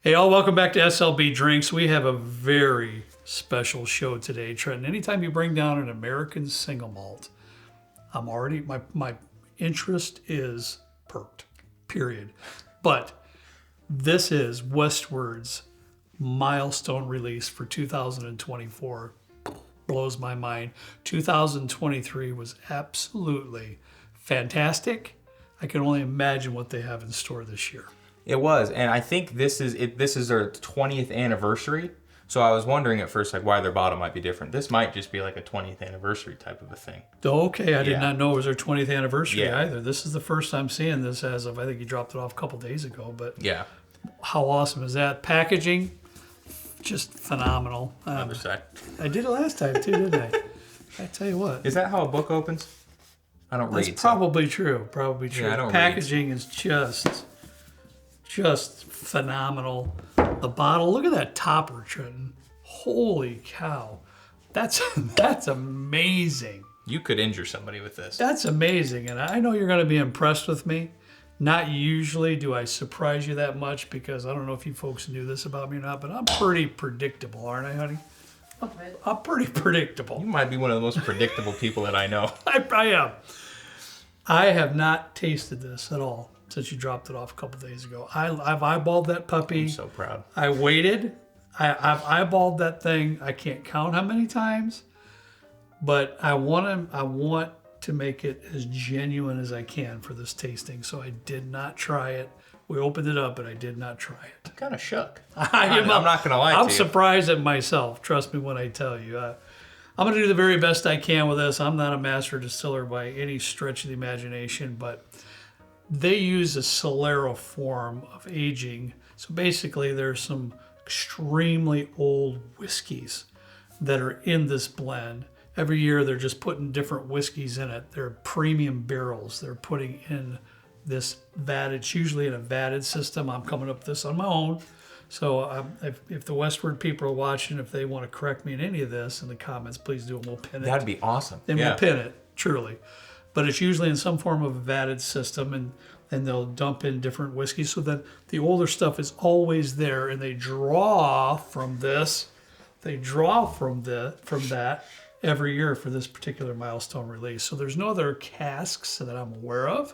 Hey, all, welcome back to SLB Drinks. We have a very special show today, Trent. Anytime you bring down an American single malt, I'm already, my interest is perked, period. But this is Westward's Milestone release for 2024. Blows my mind. 2023 was absolutely fantastic. I can only imagine what they have in store this year. It was, and I think this is their 20th anniversary. So I was wondering at first, like, why their bottle might be different. This might just be like a 20th anniversary type of a thing. Okay, I did not know it was their 20th anniversary Yeah. either. This is the first time seeing this as of, I think you dropped it off a couple days ago, but Yeah. how awesome is that? Packaging, just phenomenal. Other side. I did it last time too, didn't I? I tell you what. Is that how a book opens? I don't read. That's probably true. Probably true. Yeah, I don't Packaging is just phenomenal. The bottle, look at that topper, Trenton. Holy cow. That's amazing. You could injure somebody with this. That's amazing. And I know you're going to be impressed with me. Not usually do I surprise you that much because I don't know if you folks knew this about me or not, but I'm pretty predictable, aren't I, honey? I'm pretty predictable. You might be one of the most predictable people that I know. I am. I have not tasted this at all since you dropped it off a couple days ago. I've eyeballed that puppy. I'm so proud. I waited. I've eyeballed that thing. I can't count how many times, but I want to make it as genuine as I can for this tasting. So I did not try it. We opened it up, but I did not try it. I'm kind of shook. I'm not going to lie to you. I'm surprised at myself. Trust me when I tell you. I'm going to do the very best I can with this. I'm not a master distiller by any stretch of the imagination, but they use a Solera form of aging. So basically, there's some extremely old whiskeys that are in this blend. Every year, they're just putting different whiskeys in it. They're premium barrels they're putting in this vat. It's usually in a vatted system. I'm coming up with this on my own. So if the Westward people are watching, if they want to correct me in any of this in the comments, please do, and we'll pin it. That'd be awesome. And we'll pin it, truly. But it's usually in some form of a vatted system, and they'll dump in different whiskeys. So that the older stuff is always there, and they draw from this. They draw from that every year for this particular Milestone release. So there's no other casks that I'm aware of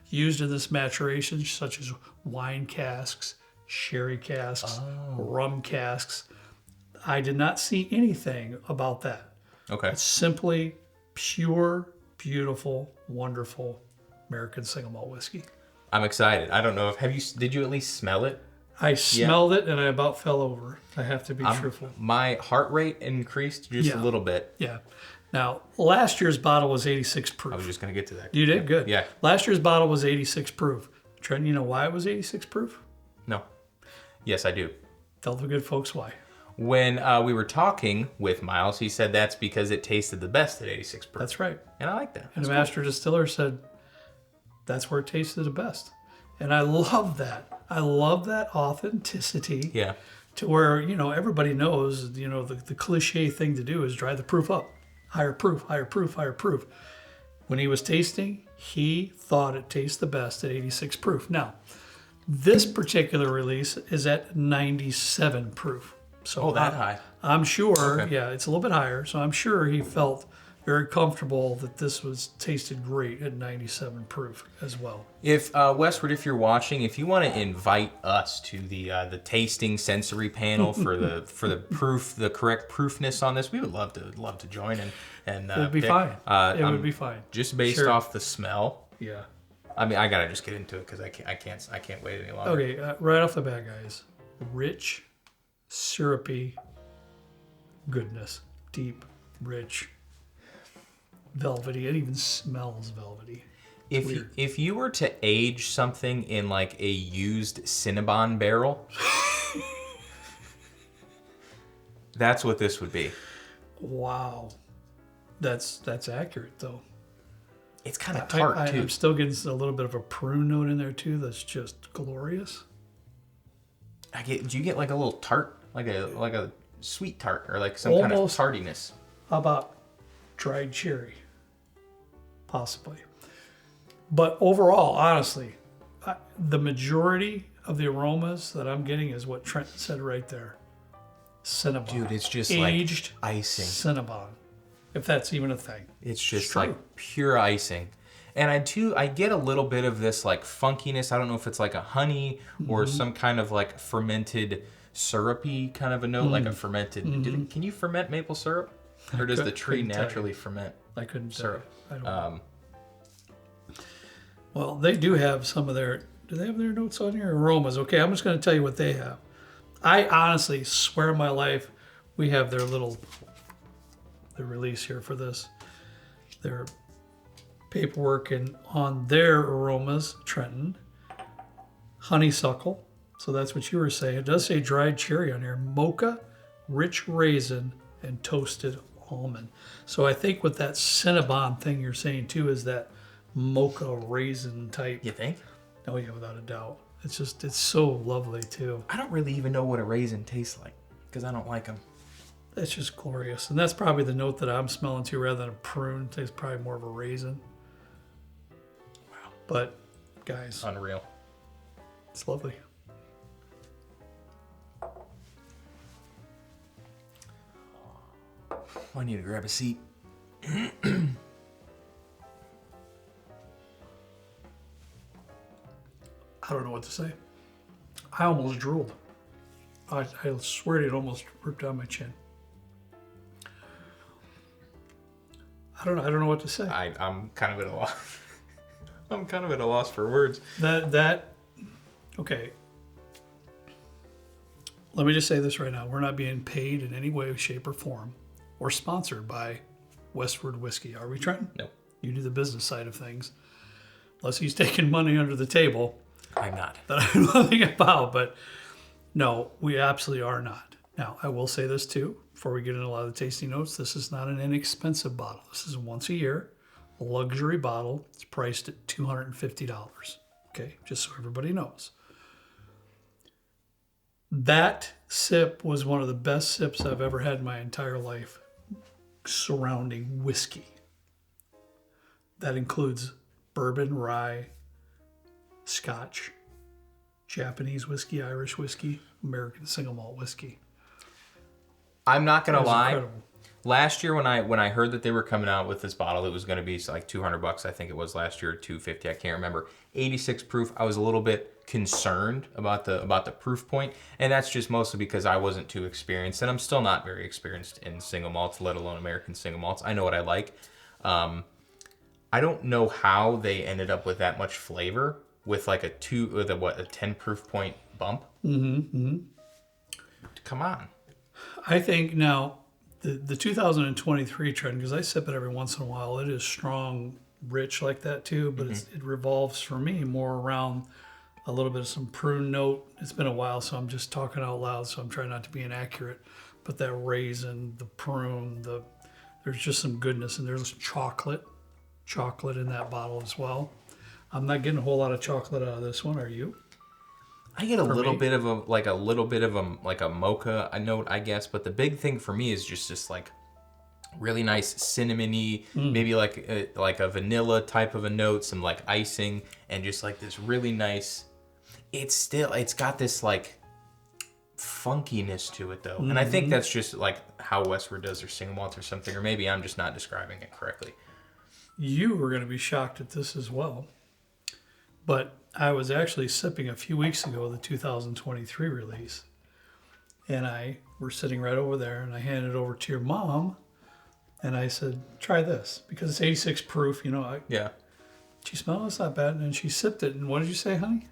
used in this maturation, such as wine casks, sherry casks, rum casks. I did not see anything about that. Okay. It's simply pure, beautiful, wonderful American single malt whiskey. I'm excited. I don't know if did you at least smell it? I smelled it and I about fell over. I have to be truthful. My heart rate increased just a little bit. Yeah. Now, last year's bottle was 86 proof. I was just going to get to that. You did? Good. Yeah. Last year's bottle was 86 proof. Trent, you know why it was 86 proof? No. Yes, I do. Tell the good folks why. When we were talking with Miles, he said that's because it tasted the best at 86 proof. That's right. And I like that. And the master distiller said that's where it tasted the best. And I love that. I love that authenticity. Yeah. To where, everybody knows, the cliche thing to do is drive the proof up. Higher proof, higher proof, higher proof. When he was tasting, he thought it tastes the best at 86 proof. Now, this particular release is at 97 proof. So that high. I'm sure, it's a little bit higher. So I'm sure he felt very comfortable that this tasted great at 97 proof as well. If Westward, if you're watching, if you want to invite us to the tasting sensory panel for the proof, the correct proofness on this, we would love to join and it would be fine. It would be fine. Just based off the smell. Yeah. I mean, I gotta just get into it because I can't wait any longer. Okay, right off the bat, guys, rich, syrupy goodness, deep, rich. Velvety. It even smells velvety. If you were to age something in like a used Cinnabon barrel, that's what this would be. Wow, that's accurate though. It's kind of tart too. I'm still getting a little bit of a prune note in there too. That's just glorious. Do you get like a little tart, like a sweet tart, or like some kind of tartiness? How about dried cherry? Possibly. But overall, honestly, the majority of the aromas that I'm getting is what Trent said right there. Cinnabon. Dude, it's just aged like icing. Cinnabon, if that's even a thing. It's just true. like pure icing. And I get a little bit of this like funkiness. I don't know if it's like a honey or some kind of like fermented syrupy kind of a note, like a fermented. Can you ferment maple syrup? Or does the tree naturally ferment I couldn't syrup? I don't know. Well, they do have some of their, do they have their notes on here? Aromas. Okay, I'm just going to tell you what they have. I honestly swear on my life, we have their release here for this. Their paperwork and on their aromas, Trenton. Honeysuckle. So that's what you were saying. It does say dried cherry on here. Mocha, rich raisin, and toasted almond. So I think with that Cinnabon thing you're saying too is that mocha raisin type. You think? Oh yeah, without a doubt. It's so lovely too. I don't really even know what a raisin tastes like because I don't like them. It's just glorious. And that's probably the note that I'm smelling too rather than a prune. It tastes probably more of a raisin. Wow. But guys, Unreal. it's lovely. I need to grab a seat. I don't know what to say. I almost drooled. I swear it almost ripped down my chin. I don't know what to say. I'm kind of at a loss. I'm kind of at a loss for words. Okay. Let me just say this right now. We're not being paid in any way, shape, or form or sponsored by Westward Whiskey. Are we, Trenton? No. You do the business side of things. Unless he's taking money under the table. I'm not. That I know nothing about, but no, we absolutely are not. Now, I will say this too, before we get into a lot of the tasting notes, this is not an inexpensive bottle. This is once a year, a luxury bottle. It's priced at $250. Okay, just so everybody knows. That sip was one of the best sips I've ever had in my entire life surrounding whiskey. That includes bourbon, rye, Scotch, Japanese whiskey, Irish whiskey, American single malt whiskey. I'm not gonna lie. Incredible. Last year when I heard that they were coming out with this bottle, it was going to be like $200. I think it was last year, or $250. I can't remember. 86 proof. I was a little bit concerned about the proof point, and that's just mostly because I wasn't too experienced, and I'm still not very experienced in single malts, let alone American single malts. I know what I like. I don't know how they ended up with that much flavor with like a 10 proof point bump. Come on. I think now the 2023 trend, because I sip it every once in a while, it is strong, rich like that too, but it revolves for me more around a little bit of some prune note. It's been a while, so I'm just talking out loud, so I'm trying not to be inaccurate. But that raisin, the prune, there's just some goodness, and there's chocolate in that bottle as well. I'm not getting a whole lot of chocolate out of this one. Are you? I get a little bit of a mocha note, I guess, but the big thing for me is just like really nice cinnamony, maybe like a vanilla type of a note, some like icing, and just like this really nice. It's got this like funkiness to it though, and I think that's just like how Westward does their single malts or something, or maybe I'm just not describing it correctly. You were going to be shocked at this as well, but I was actually sipping a few weeks ago the 2023 release, and we're sitting right over there, and I handed it over to your mom, and I said, try this, because it's 86 proof, Yeah. She smelled it, it's not bad, and she sipped it, and what did you say, honey?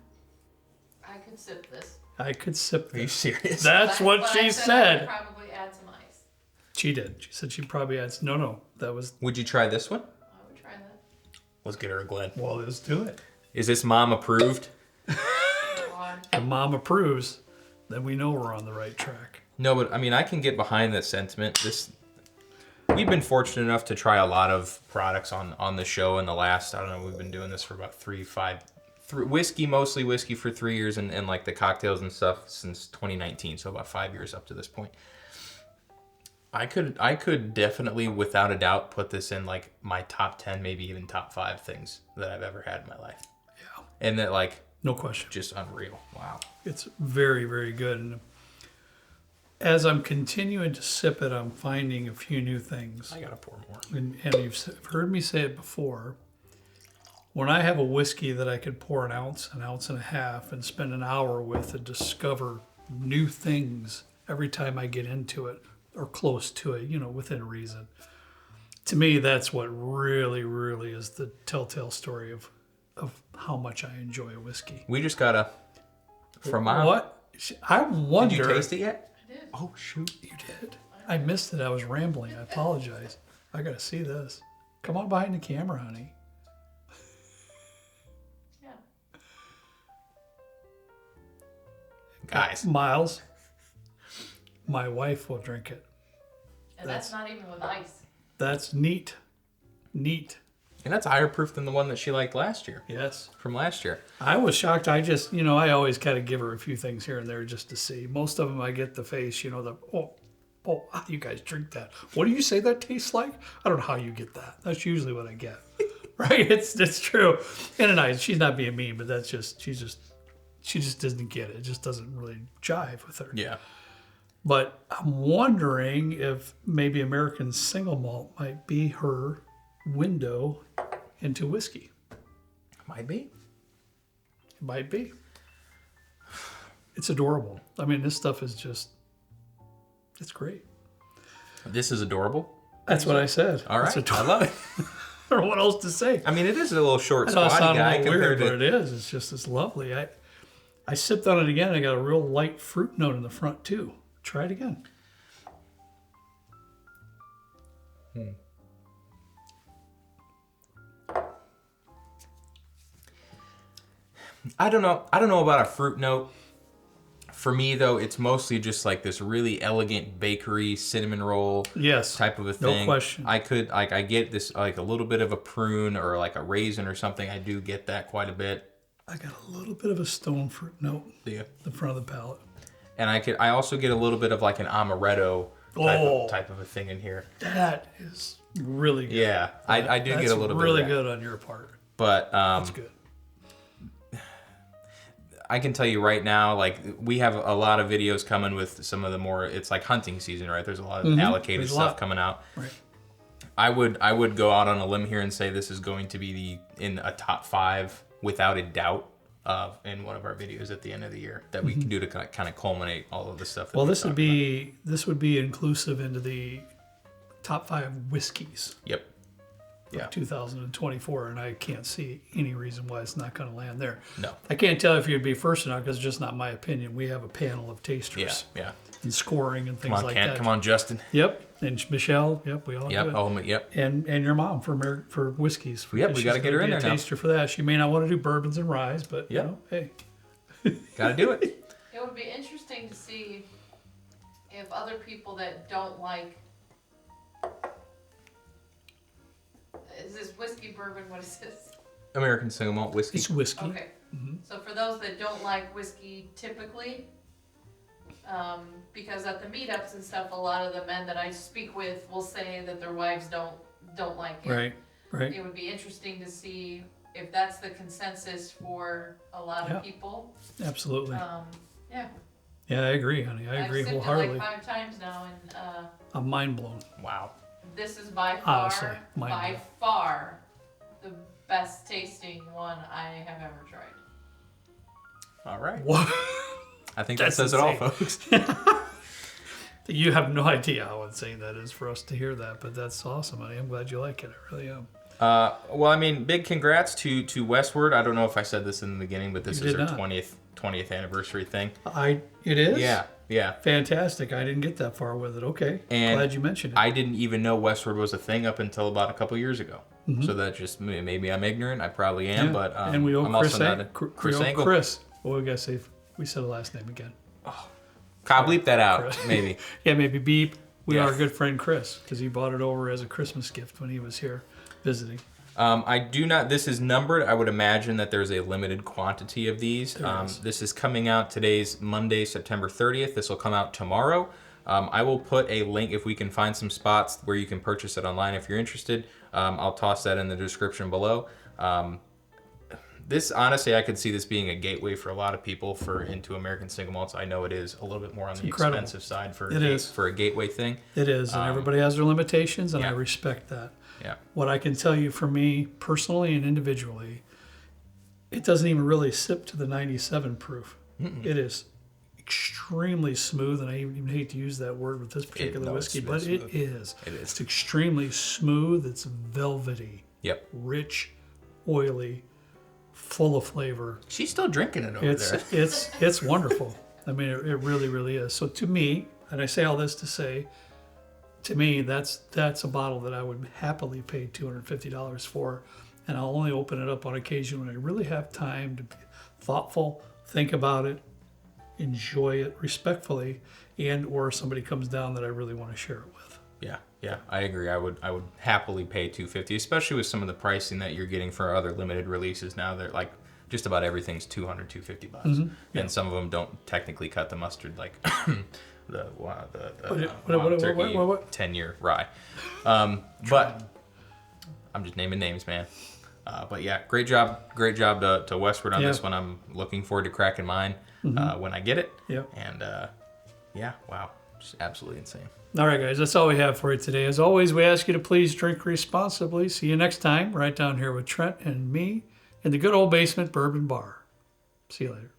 I could sip this. I could sip this. Are you serious? That's what But she I said. I would probably add some ice. She did. She said she'd probably add, no, that was, Would you try this one? I would try that. Let's get her a Glen. well, let's do it. Is this mom approved? If mom approves, then we know we're on the right track. No, but I mean, I can get behind that sentiment. We've been fortunate enough to try a lot of products on the show in the last, I don't know, we've been doing this for about mostly whiskey for 3 years, and like the cocktails and stuff since 2019, so about 5 years up to this point. I could definitely, without a doubt, put this in like my top 10, maybe even top 5 things that I've ever had in my life. Yeah. And that like No question. Just unreal. Wow. It's very, very good. And as I'm continuing to sip it, I'm finding a few new things. I gotta pour more. And you've heard me say it before. When I have a whiskey that I could pour an ounce and a half, and spend an hour with and discover new things every time I get into it or close to it, within reason. To me, that's what really, really is the telltale story of how much I enjoy a whiskey. We just got from my... What? I wonder... Did you taste it yet? I did. Oh, shoot. You did. I missed it. I was rambling. I apologize. I got to see this. Come on behind the camera, honey. Yeah. Guys. Miles, my wife will drink it. And that's not even with ice. That's neat. Neat. And that's higher proof than the one that she liked last year. Yes. From last year. I was shocked. I just, I always kind of give her a few things here and there just to see. Most of them I get the face, how do you guys drink that? What do you say that tastes like? I don't know how you get that. That's usually what I get. Right? It's true. And she's not being mean, but that's just, she just doesn't get it. It just doesn't really jive with her. Yeah. But I'm wondering if maybe American single malt might be her window into whiskey. Might be. It might be. It's adorable. I mean, this stuff is just, it's great. This is adorable. That's what I said. All right. It's I love it. I don't know what else to say. I mean, it is a little short, I know it spotty sounded guy a little compared weird, to... but it is. It's lovely. I sipped on it again. I got a real light fruit note in the front too. Try it again. I don't know about a fruit note. For me, though, it's mostly just like this really elegant bakery cinnamon roll Yes. type of a thing. No question. I get this like a little bit of a prune or like a raisin or something. I do get that quite a bit. I got a little bit of a stone fruit note. Yeah. The front of the palate. And I also get a little bit of like an amaretto type of a thing in here. That is really good. Yeah, I do get a little bit really of that. good on your part. But That's good. I can tell you right now, like we have a lot of videos coming with some of the more, it's like hunting season, right? There's a lot of allocated There's a stuff lot. coming out. Right. I would go out on a limb here and say this is going to be in a top 5 without a doubt in one of our videos at the end of the year that we can do to kind of culminate all of the stuff. That Well, we've this would talked be inclusive into the top 5 whiskeys about. Yep. of Yeah. 2024, and I can't see any reason why it's not going to land there. No. I can't tell if you'd be first or not because it's just not my opinion. We have a panel of tasters Yeah. and scoring and things Come on, like Kent. that. Come on, Justin. Yep, and Michelle. Yep, we all Yep. do it. Oh, yep. And your mom for whiskeys. Yep, we She's gotta get gonna her in be a there now. taster for that. She may not want to do bourbons and rye, but Yep. hey. Gotta do it. It would be interesting to see if other people that don't like. Is this whiskey bourbon? What is this? American single malt whiskey. It's whiskey. Okay. So for those that don't like whiskey typically, because at the meetups and stuff, a lot of the men that I speak with will say that their wives don't like it. Right. Right. It would be interesting to see if that's the consensus for a lot Yeah. of people. Absolutely. Yeah. Yeah, I agree, honey. I agree I've sipped wholeheartedly. it like 5 times now, and I'm mind blown. Wow. this is by Honestly, far the best tasting one I have ever tried. All right. What? I think that That's says it all, insane. folks. You have no idea how insane that is for us to hear that, but that's awesome. I am glad you like it. I really am. Well, I mean, big congrats to Westward. I don't know if I said this in the beginning, but this You is did their not. 20th anniversary thing. It is? Yeah. Fantastic. I didn't get that far with it. Okay. And glad you mentioned it. I didn't even know Westward was a thing up until about a couple years ago. So that just, maybe I'm ignorant. I probably am, Yeah. but and we owe I'm Chris, also not a Chris Angle. Chris. Well, we got to say, we said the last name again. I'll bleep that out, Chris. maybe. Yeah, maybe beep. We Yeah. are our good friend Chris because he bought it over as a Christmas gift when he was here visiting. I do not. This is numbered. I would imagine that there's a limited quantity of these. There is. This is coming out. Today's Monday, September 30th. This will come out tomorrow. I will put a link if we can find some spots where you can purchase it online if you're interested. I'll toss that in the description below. This honestly, I could see this being a gateway for a lot of people into American single malts. I know it is a little bit more on the incredible. expensive side for a gateway thing. It is, and everybody has their limitations, and I yeah. respect that. Yeah. What I can tell you for me personally and individually, it doesn't even really sip to the 97 proof. It is extremely smooth, and I even hate to use that word with this particular whiskey, but it is. It is. It's extremely smooth. It's velvety. Yep. Rich, oily, full of flavor. She's still drinking it over there. It's wonderful. I mean, it really, really is. So to me, and I say all this to say, to me, that's a bottle that I would happily pay $250 for, and I'll only open it up on occasion when I really have time to be thoughtful, think about it, enjoy it respectfully, and or somebody comes down that I really want to share it with. Yeah, I agree. I would happily pay $250, especially with some of the pricing that you're getting for other limited releases now. They're like just about everything's $200, $250, and some of them don't technically cut the mustard, like the Turkey 10-year rye. But I'm just naming names, man. But yeah, great job to Westward on this one. I'm looking forward to cracking mine when I get it. Yep. And yeah, wow, just absolutely insane. All right, guys, that's all we have for you today. As always, we ask you to please drink responsibly. See you next time, right down here with Trent and me in the good old basement bourbon bar. See you later.